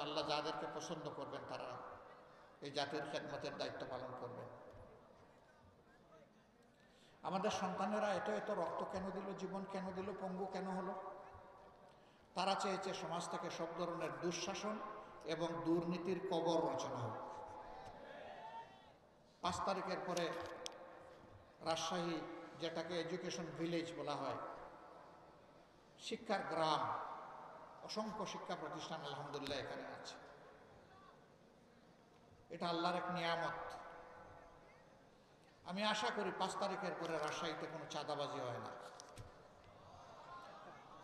আল্লাহ যাদেরকে পছন্দ করবেন তারা এই জাতির খেদমতের দায়িত্ব পালন করবেন। আমাদের সন্তানেরা এত এত রক্ত কেন দিল, জীবন কেন দিল, পঙ্গু কেন হলো? তারা চেয়েছে সমাজ থেকে সব ধরনের দুঃশাসন এবং দুর্নীতির কবর রচনা হোক। 5 তারিখের পরে রাজশাহী, যেটাকে এডুকেশন ভিলেজ বলা হয়, শিক্ষার গ্রাম, অসংখ্য শিক্ষা প্রতিষ্ঠান আলহামদুলিল্লাহ এখানে আছে। এটা আল্লাহর এক নিয়ামত। আমি আশা করি 5 তারিখের পরে রাজশাহীতে কোনো চাঁদাবাজি হয় না।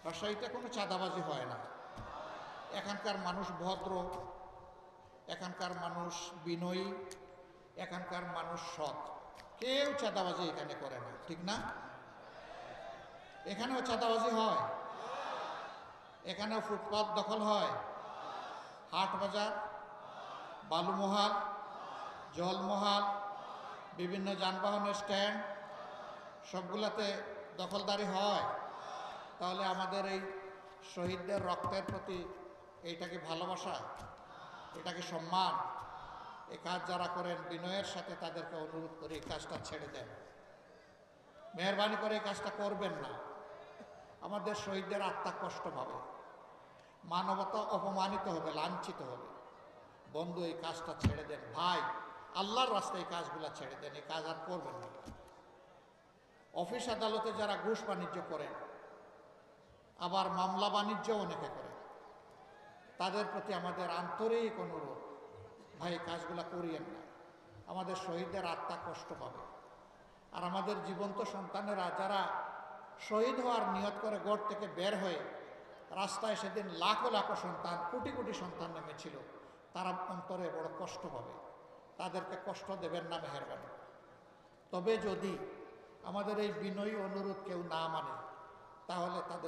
রাজশাহীতে কোনো চাঁদাবাজি হয় না। এখানকার মানুষ ভদ্র, এখানকার মানুষ বিনয়ী, এখানকার মানুষ সৎ। কেউ চাঁদাবাজি এখানে করে না, ঠিক না? এখানেও চাঁদাবাজি হয়, এখানেও ফুটপাত দখল হয়, হাট বাজার, বালুমহাল, জলমহাল, বিভিন্ন যানবাহনের স্ট্যান্ড, সবগুলাতে দখলদারি হয়। তাহলে আমাদের এই শহীদদের রক্তের প্রতি এইটা কি ভালোবাসা? এটা কি সম্মান? এই কাজ যারা করেন বিনয়ের সাথে তাদেরকে অনুরোধ করে এই কাজটা ছেড়ে দেন, মেহরবানি করে এই কাজটা করবেন না। আমাদের শহীদদের আত্মা কষ্ট পাবে, মানবতা অপমানিত হবে, লাঞ্ছিত হবে। বন্ধু, এই কাজটা ছেড়ে দেন ভাই, আল্লাহর রাস্তায় এই কাজগুলা ছেড়ে দেন, এই কাজ আর করবেন না। অফিস আদালতে যারা ঘুষ বাণিজ্য করেন, আবার মামলা বাণিজ্য অনেকে করে, তাদের প্রতি আমাদের আন্তরিক অনুরোধ, ভাই এই কাজগুলা করিয়েন না। আমাদের শহীদদের আত্মা কষ্ট পাবে। আর আমাদের জীবন্ত সন্তানেরা যারা শহীদ হওয়ার নিয়ত করে গড় থেকে বের হয়ে রাস্তায় সেদিন লাখো লাখো সন্তান, কোটি কোটি সন্তান নেমেছিল, তারা অন্তরে বড় কষ্ট পাবে। তাদেরকে কষ্ট দেবেন না মেহেরবানি। তবে যদি আমাদের এই বিনয়ী অনুরোধ কেউ না মানে, তাহলে তাদের